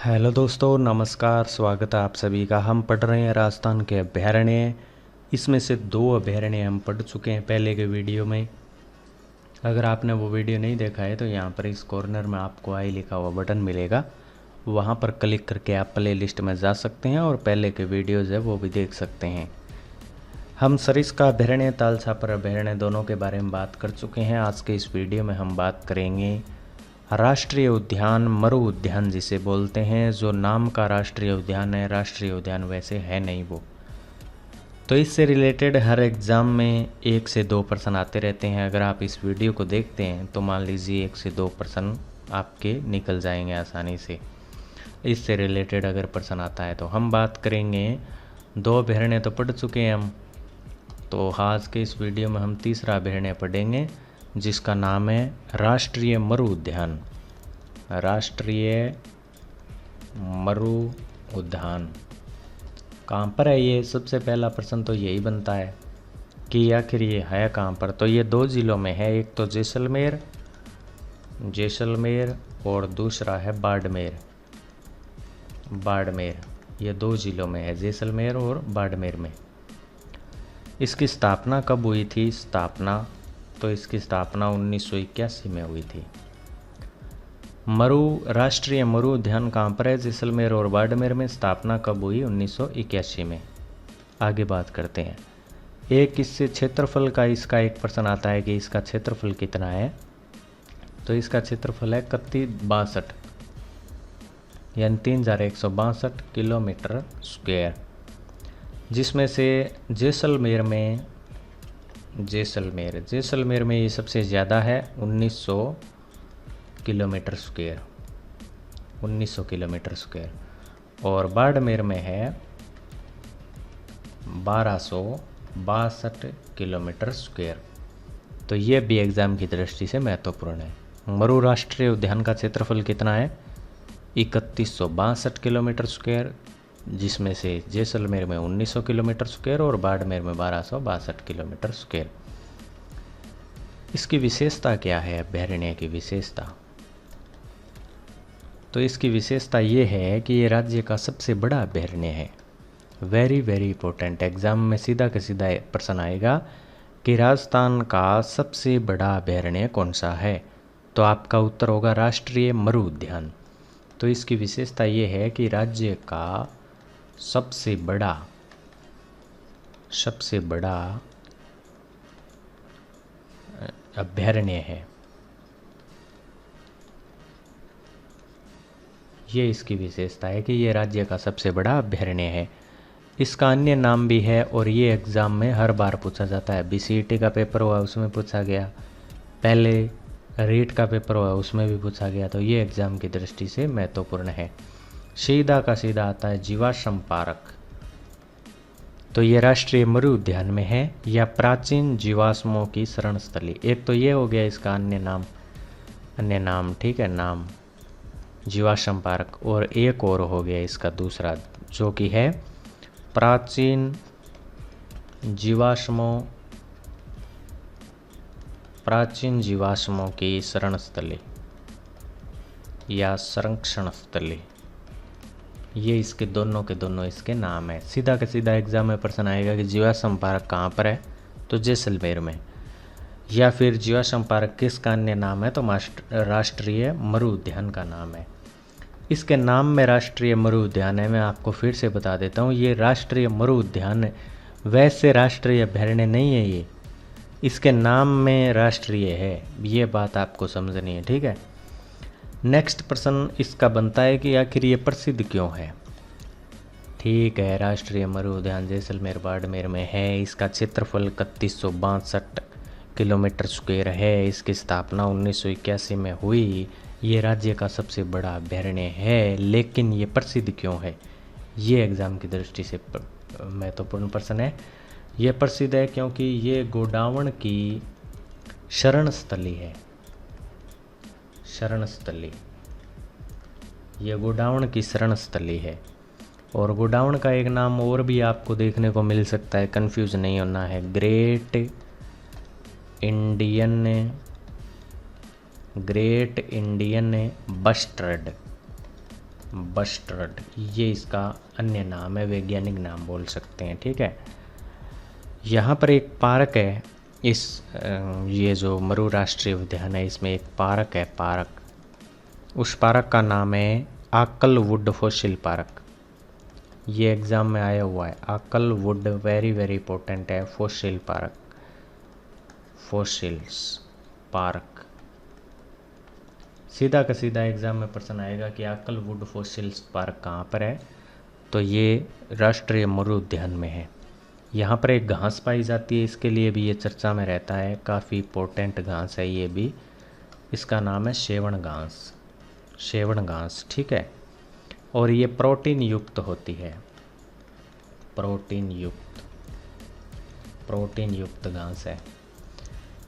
Hello दोस्तों, नमस्कार। स्वागत है आप सभी का। हम पढ़ रहे हैं राजस्थान के अभयारण्य। इसमें से 2 अभयारण्य हम पढ़ चुके हैं पहले के वीडियो में। अगर आपने वो वीडियो नहीं देखा है तो यहाँ पर इस कॉर्नर में आपको आई लिखा हुआ बटन मिलेगा, वहाँ पर क्लिक करके आप प्ले लिस्ट में जा सकते हैं और पहले के वीडियोज़ है वो भी देख सकते हैं। हम सरिस्का अभयारण्य, तालछापर अभयारण्य दोनों के बारे में बात कर चुके हैं। आज के इस वीडियो में हम बात करेंगे राष्ट्रीय उद्यान मरु उद्यान जिसे बोलते हैं, जो नाम का राष्ट्रीय उद्यान है, राष्ट्रीय उद्यान वैसे है नहीं वो। तो इससे रिलेटेड हर एग्ज़ाम में 1 से 2 प्रश्न आते रहते हैं। अगर आप इस वीडियो को देखते हैं तो मान लीजिए 1 से 2 प्रश्न आपके निकल जाएंगे आसानी से। इससे रिलेटेड अगर प्रश्न आता है तो हम बात करेंगे। 2 अभयारण्य तो पढ़ चुके हैं हम, तो आज के इस वीडियो में हम तीसरा अभयारण्य पढ़ेंगे जिसका नाम है राष्ट्रीय मरु उद्यान। राष्ट्रीय मरु उद्यान कहाँ पर है ये? सबसे पहला प्रश्न तो यही बनता है कि आखिर ये है कहाँ पर। तो ये 2 ज़िलों में है, एक तो जैसलमेर और दूसरा है बाड़मेर। ये 2 ज़िलों में है, जैसलमेर और बाड़मेर में। इसकी स्थापना कब हुई थी? तो इसकी स्थापना 1981 में हुई थी। राष्ट्रीय मरु उद्यान कहाँ पर है? जैसलमेर और बाड़मेर में। स्थापना कब हुई? 1981 में। आगे बात करते हैं। इससे क्षेत्रफल का इसका एक प्रश्न आता है कि इसका क्षेत्रफल कितना है। तो इसका क्षेत्रफल है 3162 यानी 3162 किलोमीटर स्क्वायर, जिसमें से जैसलमेर में ये सबसे ज़्यादा है 1900 किलोमीटर स्क्वायर और बाड़मेर में है 1262 किलोमीटर स्क्वायर। तो ये भी एग्ज़ाम की दृष्टि से महत्वपूर्ण है। मरु राष्ट्रीय उद्यान का क्षेत्रफल कितना है? 3162 किलोमीटर स्क्वायर, जिसमें से जैसलमेर में 1900 किलोमीटर स्क्वायर और बाड़मेर में 1262 किलोमीटर स्क्वायर। इसकी विशेषता क्या है? अभयारण्य की विशेषता, तो इसकी विशेषता ये है कि ये राज्य का सबसे बड़ा अभयारण्य है। वेरी वेरी इंपॉर्टेंट, एग्जाम में सीधा का सीधा प्रश्न आएगा कि राजस्थान का सबसे बड़ा अभयारण्य कौन सा है? तो आपका उत्तर होगा राष्ट्रीय मरु उद्यान। तो इसकी विशेषता ये है कि राज्य का सबसे बड़ा अभयारण्य है। ये इसकी विशेषता है कि ये राज्य का सबसे बड़ा अभयारण्य है। इसका अन्य नाम भी है और ये एग्ज़ाम में हर बार पूछा जाता है। BCET का पेपर हुआ उसमें पूछा गया, पहले रीट का पेपर हुआ उसमें भी पूछा गया। तो ये एग्ज़ाम की दृष्टि से महत्वपूर्ण है। सीधा का सीधा आता है जीवाश्म पार्क। तो ये राष्ट्रीय मरु उद्यान में है या प्राचीन जीवाश्मों की शरण स्थली। एक तो ये हो गया इसका अन्य नाम, ठीक है, नाम जीवाश्म पार्क, और एक और हो गया इसका दूसरा जो कि है प्राचीन जीवाश्मों की शरण स्थली या संरक्षण स्थली। ये इसके दोनों इसके नाम है। सीधा का सीधा एग्जाम में प्रश्न आएगा कि जीवाश्म पार्क कहाँ पर है? तो जैसलमेर में। या फिर जीवाश्म पार्क किसका अन्य नाम है? तो राष्ट्रीय मरु उद्यान का नाम है। इसके नाम में राष्ट्रीय मरु उद्यान है। मैं आपको फिर से बता देता हूँ, ये राष्ट्रीय मरु उद्यान है, वैसे राष्ट्रीय अभयारण्य नहीं है ये। इसके नाम में राष्ट्रीय है, ये बात आपको समझनी है, ठीक है। नेक्स्ट प्रश्न इसका बनता है कि आखिर ये प्रसिद्ध क्यों है? ठीक है, राष्ट्रीय मरु उद्यान जैसलमेर बाड़मेर में है। इसका क्षेत्रफल 3162 किलोमीटर स्क्वायर है। इसकी स्थापना 1981 में हुई। ये राज्य का सबसे बड़ा अभयारण्य है। लेकिन ये प्रसिद्ध क्यों है? ये एग्ज़ाम की दृष्टि से महत्वपूर्ण प्रश्न है। ये प्रसिद्ध है क्योंकि ये गोडावण की शरण स्थली है। ये गोडावण की शरण स्थली है। और गोडावण का एक नाम और भी आपको देखने को मिल सकता है, कंफ्यूज नहीं होना है, ग्रेट इंडियन बस्टर्ड बस्टर्ड, ये इसका अन्य नाम है, वैज्ञानिक नाम बोल सकते हैं। ठीक है, यहाँ पर एक पार्क है, ये जो मरु राष्ट्रीय उद्यान है इसमें एक पार्क है, पार्क, उस पार्क का नाम है आकलवुड फॉसिल पार्क। ये एग्ज़ाम में आया हुआ है, आकलवुड, वेरी वेरी इंपॉर्टेंट है, फॉसिल पार्क, फॉसिल्स पार्क। सीधा का सीधा एग्ज़ाम में प्रश्न आएगा कि आकलवुड फॉसिल्स पार्क कहाँ पर है, तो ये राष्ट्रीय मरु उद्यान में है। यहाँ पर एक घास पाई जाती है, इसके लिए भी ये चर्चा में रहता है, काफ़ी इंपॉर्टेंट घास है ये भी, इसका नाम है सेवण घास, सेवण घास। ठीक है, और ये प्रोटीन युक्त होती है, प्रोटीन युक्त घास है।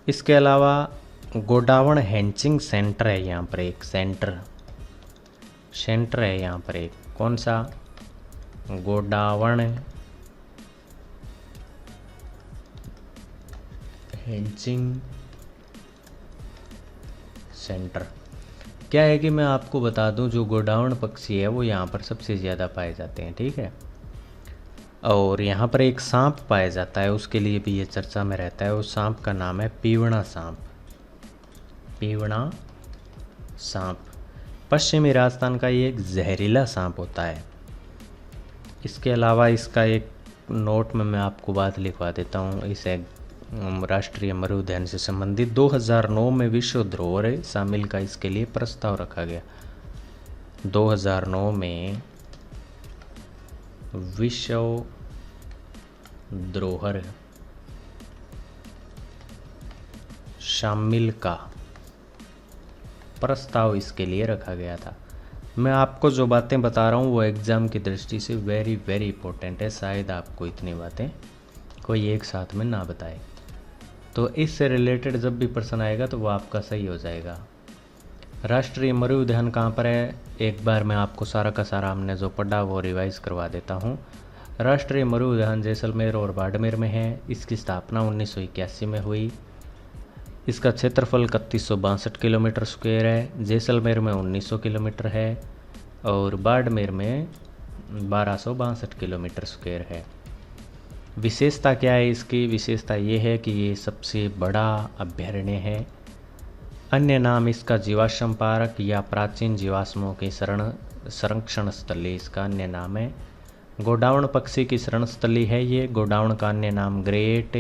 इसके अलावा गोडावण हैंचिंग सेंटर है, यहाँ पर एक सेंटर है यहाँ पर एक, कौन सा, गोडावण हैंचिंग सेंटर। क्या है कि मैं आपको बता दूं, जो गोडावण पक्षी है वो यहाँ पर सबसे ज़्यादा पाए जाते हैं। ठीक है, और यहाँ पर एक सांप पाया जाता है, उसके लिए भी ये चर्चा में रहता है, उस सांप का नाम है पीवणा सांप, पीवणा सांप। पश्चिमी राजस्थान का ये एक जहरीला सांप होता है। इसके अलावा इसका एक नोट में मैं आपको बात लिखवा देता हूँ, इसे राष्ट्रीय मरु उद्यान से संबंधित 2009 में विश्व धरोहर शामिल का इसके लिए प्रस्ताव रखा गया। 2009 में विश्व धरोहर शामिल का प्रस्ताव इसके लिए रखा गया था। मैं आपको जो बातें बता रहा हूँ वो एग्ज़ाम की दृष्टि से वेरी वेरी इंपॉर्टेंट है, शायद आपको इतनी बातें कोई एक साथ में ना बताए, तो इससे रिलेटेड जब भी प्रश्न आएगा तो वो आपका सही हो जाएगा। राष्ट्रीय मरु उद्यान कहाँ पर है, एक बार मैं आपको सारा का सारा हमने जो पढ़ा वो रिवाइज करवा देता हूँ। राष्ट्रीय मरु उद्यान जैसलमेर और बाड़मेर में है। इसकी स्थापना 1981 में हुई। इसका क्षेत्रफल 3162 किलोमीटर स्क्वायर है। जैसलमेर में 1900 किलोमीटर है और बाड़मेर में 1262 किलोमीटर स्क्वायर है। विशेषता क्या है इसकी, विशेषता ये है कि ये सबसे बड़ा अभयारण्य है। अन्य नाम इसका जीवाश्म पार्क या प्राचीन जीवाश्मों के संरक्षण स्थली इसका अन्य नाम है। गोडावण पक्षी की शरण स्थली है ये। गोडावण का अन्य नाम ग्रेट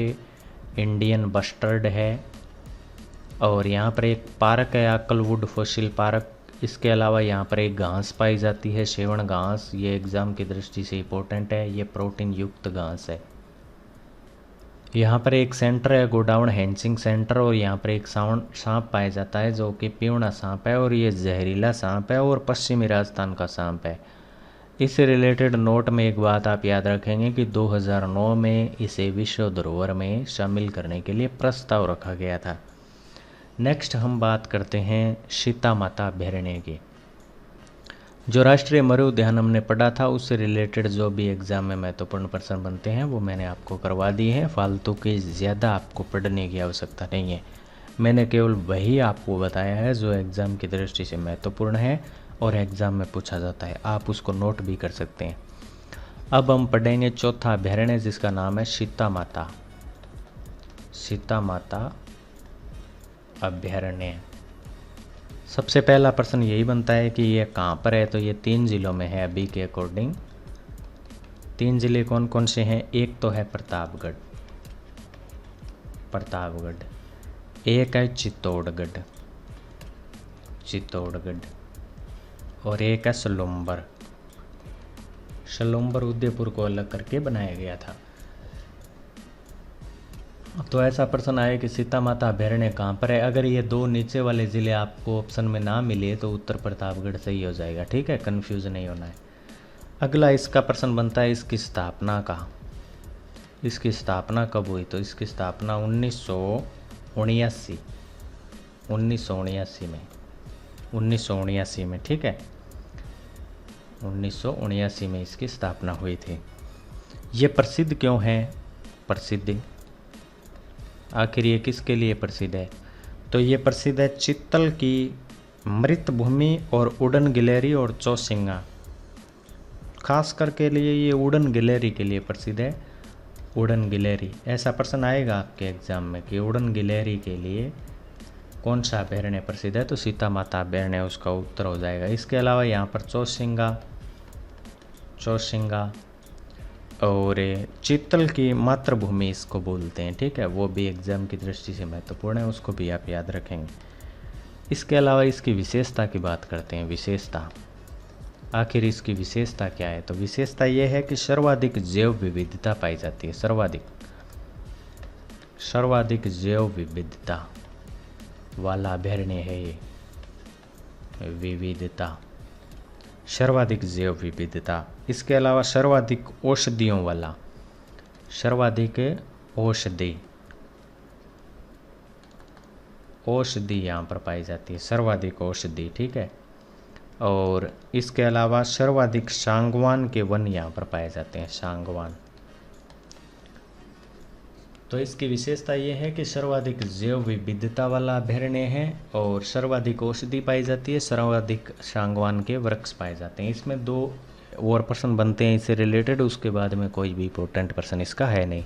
इंडियन बस्टर्ड है। और यहाँ पर एक पार्क है आकलवुड फॉसिल पार्क। इसके अलावा यहाँ पर एक घास पाई जाती है, सेवण घास। ये एग्ज़ाम की दृष्टि से इम्पोर्टेंट है, ये प्रोटीन युक्त घास है। यहाँ पर एक सेंटर है गोडावण हैंचिंग सेंटर, और यहाँ पर एक सांप पाया जाता है जो कि पीवणा सांप है, और ये जहरीला सांप है और पश्चिमी राजस्थान का सांप है। इससे रिलेटेड नोट में एक बात आप याद रखेंगे कि 2009 में इसे विश्व धरोहर में शामिल करने के लिए प्रस्ताव रखा गया था। नेक्स्ट हम बात करते हैं सीता माता अभयारण्य की। जो राष्ट्रीय मरु उद्यान हमने पढ़ा था उससे रिलेटेड जो भी एग्ज़ाम में महत्वपूर्ण प्रश्न बनते हैं वो मैंने आपको करवा दिए हैं। फालतू के ज़्यादा आपको पढ़ने की आवश्यकता नहीं है। मैंने केवल वही आपको बताया है जो एग्ज़ाम की दृष्टि से महत्वपूर्ण है और एग्ज़ाम में पूछा जाता है। आप उसको नोट भी कर सकते हैं। अब हम पढ़ेंगे चौथा अभयारण्य जिसका नाम है सीता माता। सीता माता अभयारण्य। सबसे पहला प्रश्न यही बनता है कि ये कहाँ पर है, तो ये 3 जिलों में है अभी के अकॉर्डिंग। 3 जिले कौन कौन से हैं? एक तो है प्रतापगढ़, एक है चित्तौड़गढ़, और एक है सलूम्बर। उदयपुर को अलग करके बनाया गया था। तो ऐसा प्रश्न आए कि सीता माता अभयारण्य कहाँ पर है। अगर ये 2 नीचे वाले ज़िले आपको ऑप्शन में ना मिले तो उत्तर प्रतापगढ़ सही हो जाएगा। ठीक है, कन्फ्यूज़ नहीं होना है। अगला इसका प्रश्न बनता है इसकी स्थापना का। इसकी स्थापना कब हुई? तो इसकी स्थापना 1979 में। ठीक है, 1979 में इसकी स्थापना हुई थी। ये प्रसिद्ध क्यों है? प्रसिद्ध आखिर ये किसके लिए प्रसिद्ध है? तो ये प्रसिद्ध है चित्तल की मृत भूमि और उड़न गिलहरी और चौसिंगा खास करके लिए ये उड़न गिलहरी के लिए प्रसिद्ध है। उड़न गिलहरी, ऐसा प्रश्न आएगा आपके एग्जाम में कि उड़न गिलहरी के लिए कौन सा अभयारण्य प्रसिद्ध है, तो सीता माता अभयारण्य उसका उत्तर हो जाएगा। इसके अलावा यहाँ पर चौसिंगा और चीतल की मातृभूमि इसको बोलते हैं, ठीक है, वो भी एग्जाम की दृष्टि से महत्वपूर्ण है, उसको भी आप याद रखेंगे। इसके अलावा इसकी विशेषता की बात करते हैं। विशेषता, आखिर इसकी विशेषता क्या है, तो विशेषता ये है कि सर्वाधिक जैव विविधता पाई जाती है। सर्वाधिक जैव विविधता वाला अभयारण्य है ये। विविधता, सर्वाधिक जैव विविधता। इसके अलावा सर्वाधिक औषधियों वाला, सर्वाधिक औषधि यहाँ पर पाई जाती है, सर्वाधिक औषधि, ठीक है। और इसके अलावा सर्वाधिक सांगवान के वन यहाँ पर पाए जाते हैं, सांगवान। तो इसकी विशेषता ये है कि सर्वाधिक जैव विविधता वाला अभयारण्य है और सर्वाधिक औषधि पाई जाती है, सर्वाधिक सांगवान के वृक्ष पाए जाते हैं। इसमें 2 और प्रश्न बनते हैं इससे रिलेटेड, उसके बाद में कोई भी इंपॉर्टेंट प्रश्न इसका है नहीं।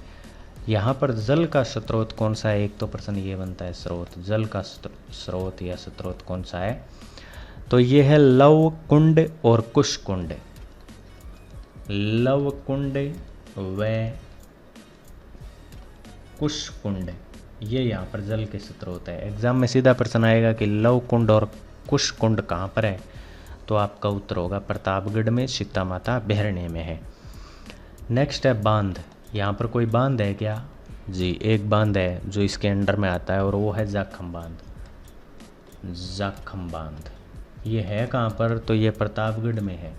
यहाँ पर जल का स्रोत कौन सा है, एक तो प्रश्न ये बनता है, स्रोत, जल का स्रोत या स्रोत कौन सा है, तो ये है लव कुंड और कुश कुंड। लव कुंड व कुश कुंड, ये यहाँ पर जल के स्रोत है। एग्जाम में सीधा प्रश्न आएगा कि लव कुंड और कुश कुंड कहाँ पर है, तो आपका उत्तर होगा प्रतापगढ़ में, सीता माता अभयारण्य में है। नेक्स्ट है बांध। यहाँ पर कोई बांध है क्या, जी एक बांध है जो इसके अंडर में आता है और वो है जाखम बांध। जाखम बांध ये है कहाँ पर, तो ये प्रतापगढ़ में है,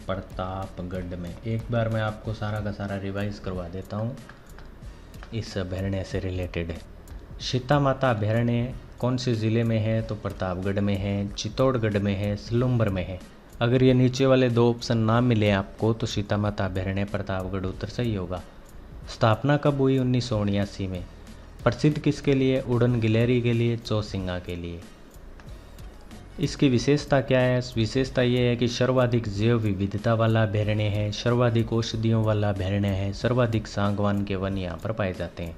प्रतापगढ़ में। एक बार मैं आपको सारा का सारा रिवाइज करवा देता हूँ, इस अभयारण्य से रिलेटेड है। सीता माता अभयारण्य कौन से ज़िले में है, तो प्रतापगढ़ में है, चित्तौड़गढ़ में है, सलूम्बर में है। अगर ये नीचे वाले 2 ऑप्शन ना मिले आपको तो सीता माता अभयारण्य प्रतापगढ़ उत्तर सही होगा। स्थापना कब हुई, 1979 में। प्रसिद्ध किसके लिए, उड़न गिलहरी के लिए, चौसिंगा के लिए। इसकी विशेषता क्या है, विशेषता ये है कि सर्वाधिक जैव विविधता वाला अभयारण्य है, सर्वाधिक औषधियों वाला अभयारण्य है, सर्वाधिक सांगवान के वन यहाँ पर पाए जाते हैं।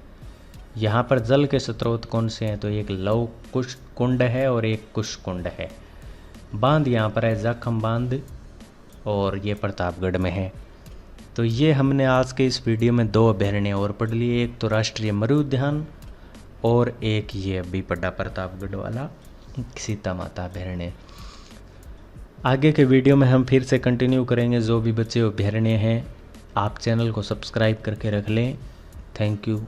यहाँ पर जल के स्रोत कौन से हैं, तो एक लव कुश कुंड है और एक कुश कुंड है। बांध यहाँ पर है जाखम बांध और ये प्रतापगढ़ में है। तो ये हमने आज के इस वीडियो में 2 अभयारण्य और पढ़ लिए, एक तो राष्ट्रीय मरु उद्यान और एक ये अभी पढ़ा प्रतापगढ़ वाला सीता माता अभयारण्य। आगे के वीडियो में हम फिर से कंटिन्यू करेंगे जो भी बचे अभयारण्य हैं। आप चैनल को सब्सक्राइब करके रख लें। Thank you.